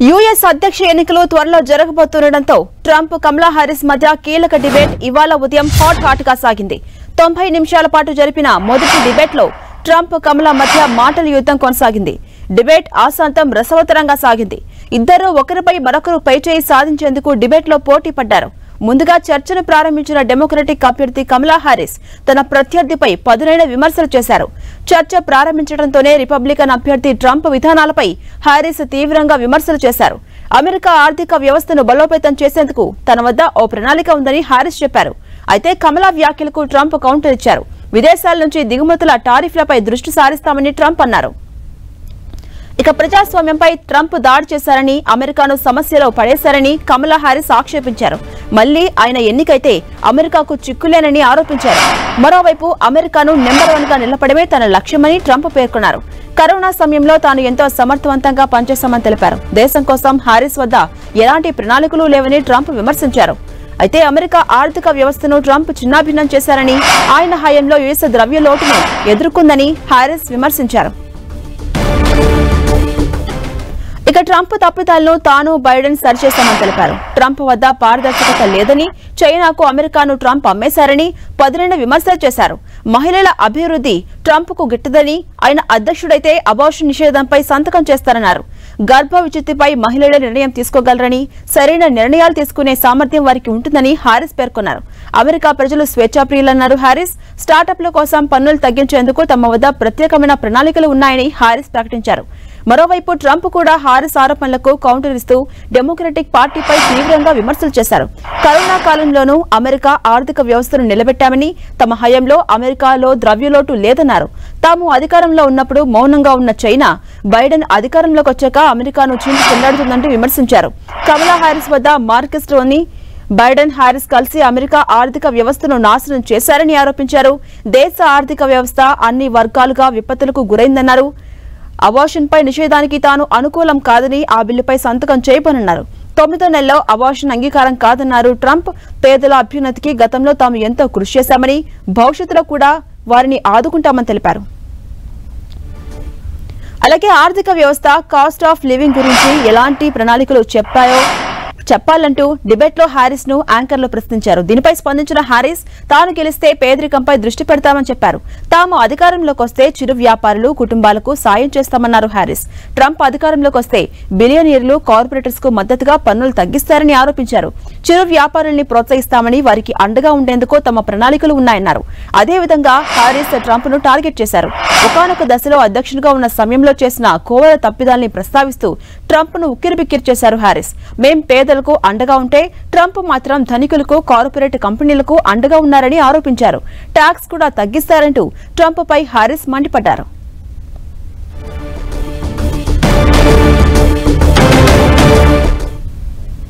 US అధ్యక్ష ఎన్నికలు త్వరలో జరగబోతుండటంతో ట్రంప్ కమలా హారిస్ మధ్య కీలక డిబేట్ ఇవాళ ఉదయం హాట్ గా సాగింది. 90 నిమిషాల పాటు జరిపిన మొదటి డిబేట్లో ట్రంప్ కమలా మధ్య మాటల యుద్ధం కొనసాగింది. డిబేట్ ఆశాంతం రసవత్తరంగా సాగింది. ఇద్దరు ఒకరిపై మరొకరు పైచేయి సాధించేందుకు డిబేట్లో పోటీ పడ్డారు. ముందుగా చర్చను ప్రారంభించిన డెమోక్రటిక్ అభ్యర్థి కమలా హారిస్ తన ప్రత్యర్థిపై పదునైన విమర్శలు చేశారు. చర్చ ప్రారంభించడంతోనే రిపబ్లికన్ అభ్యర్థి ట్రంప్ విధానాలపై హారిస్ తీవ్రంగా విమర్శలు చేశారు. అమెరికా ఆర్థిక వ్యవస్థను బలోపేతం చేసేందుకు తన వద్ద ఓ ప్రణాళిక ఉందని హారిస్ చెప్పారు. అయితే కమలా వ్యాఖ్యలకు ట్రంప్ కౌంటర్ ఇచ్చారు. విదేశాల నుంచి దిగుమతుల టారిఫ్లపై దృష్టి సారిస్తామని ట్రంప్ అన్నారు. ఇక ప్రజాస్వామ్యంపై ట్రంప్ దాడి చేశారని, అమెరికాను సమస్యలో పడేశారని కమలా హారిస్ ఆక్షేపించారు. మళ్లీ ఆయన ఎన్నికైతే అమెరికాకు చిక్కులేనని ఆరోపించారు. మరోవైపు అమెరికాను నెంబర్ 1 గా నిలపడమే తన లక్ష్యమని ట్రంప్ పేర్కొన్నారు. కరోనా సమయంలో తాను ఎంతో సమర్థవంతంగా పనిచేశామని తెలిపారు. దేశం కోసం హారిస్ వద్ద ఎలాంటి ప్రణాళికలు లేవని ట్రంప్ విమర్శించారు. అయితే అమెరికా ఆర్థిక వ్యవస్థను ట్రంప్ చిన్నాభిన్నం చేశారని, ఆయన హయాంలో యుఎస్ ద్రవ్య లోటును ఎదుర్కొందని హారిస్ విమర్శించారు. ఇక ట్రంప్ తప్పిదాలను తాను బైడెన్ సరిచేశామని తెలిపారు. ట్రంప్ వద్ద పారదర్శకత లేదని, చైనాకు అమెరికాను ట్రంప్ అమ్మేశారని పదునైన విమర్శలు చేశారు. మహిళల అభివృద్ధి ట్రంప్ కు గిట్టదని, ఆయన అధ్యక్షుడైతే అబార్షన్ నిషేధంపై సంతకం చేస్తారన్నారు. గర్భ విచ్ఛిత్తిపై మహిళల నిర్ణయం తీసుకోగలరని, సరైన నిర్ణయాలు తీసుకునే సామర్థ్యం వారికి ఉంటుందని హారిస్ పేర్కొన్నారు. అమెరికా ప్రజలు స్వేచ్ఛాప్రియులన్నారు హారిస్. స్టార్టప్ల కోసం పన్నులు తగ్గించేందుకు తమ వద్ద ప్రత్యేకమైన ప్రణాళికలు ఉన్నాయని హారిస్ ప్రకటించారు. మరోవైపు ట్రంప్ కూడా హారిస్ ఆరోపణలకు కౌంటర్ ఇస్తూ డెమోక్రటిక్ పార్టీపై తీవ్రంగా విమర్శలు చేశారు. కరోనా కాలంలోనూ అమెరికా ఆర్థిక వ్యవస్థను నిలబెట్టామని, తమ హయాంలో అమెరికాలో ద్రవ్యలోటు లేదన్నారు. తాము అధికారంలో ఉన్నప్పుడు మౌనంగా ఉన్న చైనా బైడెన్ అధికారంలోకి వచ్చాక అమెరికాను చీల్చి చెండాడుతుందంటూ విమర్శించారు. కమలా హారిస్ వద్ద మార్కెస్ట్లోని బైడెన్ హారిస్ కలిసి అమెరికా ఆర్థిక వ్యవస్థను నాశనం చేశారని ఆరోపించారు. దేశ ఆర్థిక వ్యవస్థ అన్ని వర్గాలుగా విపత్తులకు గురైందన్నారు. అబార్షన్ పై నిషేధానికి తాను అనుకూలం కాదని, ఆ బిల్లుపై సంతకం చేయబోనన్నారు. 9వ నెలలో అబార్షన్ అంగీకారం కాదన్నారు ట్రంప్. పేదల అభ్యున్నతికి గతంలో తాము ఎంతో కృషి చేశామని, భవిష్యత్తులో కూడా వారిని ఆదుకుంటామని తెలిపారు. అలాగే ఆర్థిక వ్యవస్థ, కాస్ట్ ఆఫ్ లివింగ్ గురించి ఎలాంటి ప్రణాళికలు చెప్పాలంటూ డిబేట్లో హారిస్ ను యాంకర్లు ప్రశ్నించారు. దీనిపై స్పందించిన హారిస్ తాను గెలిస్తే పేదరికంపై దృష్టి పెడతామని చెప్పారు. తాము అధికారంలోకి వస్తే చిరు వ్యాపారులు, కుటుంబాలకు సాయం చేస్తామన్నారు హారిస్. ట్రంప్ అధికారంలోకి వస్తే బిలియనీర్లు, కార్పొరేటర్స్ కు మద్దతుగా పన్నులు తగ్గిస్తారని ఆరోపించారు. చిరు వ్యాపారుల్ని ప్రోత్సహిస్తామని, వారికి అండగా ఉండేందుకు తమ ప్రణాళికలు ఉన్నాయన్నారు. అదేవిధంగా హారిస్ ట్రంప్ ను టార్గెట్ చేశారు. ఒకానొక దశలో అధ్యక్షుడిగా ఉన్న సమయంలో చేసిన కోవల తప్పిదాల్ని ప్రస్తావిస్తూ ట్రంప్ ను ఉక్కిరిబిక్కిరి చేశారు హారిస్. మేం పేదలకు అండగా ఉంటే ట్రంప్ మాత్రం ధనికులకు, కార్పొరేట్ కంపెనీలకు అండగా ఉన్నారని ఆరోపించారు. ట్యాక్స్ కూడా తగ్గిస్తారంటూ ట్రంప్ పై హారిస్ మండిపడ్డారు.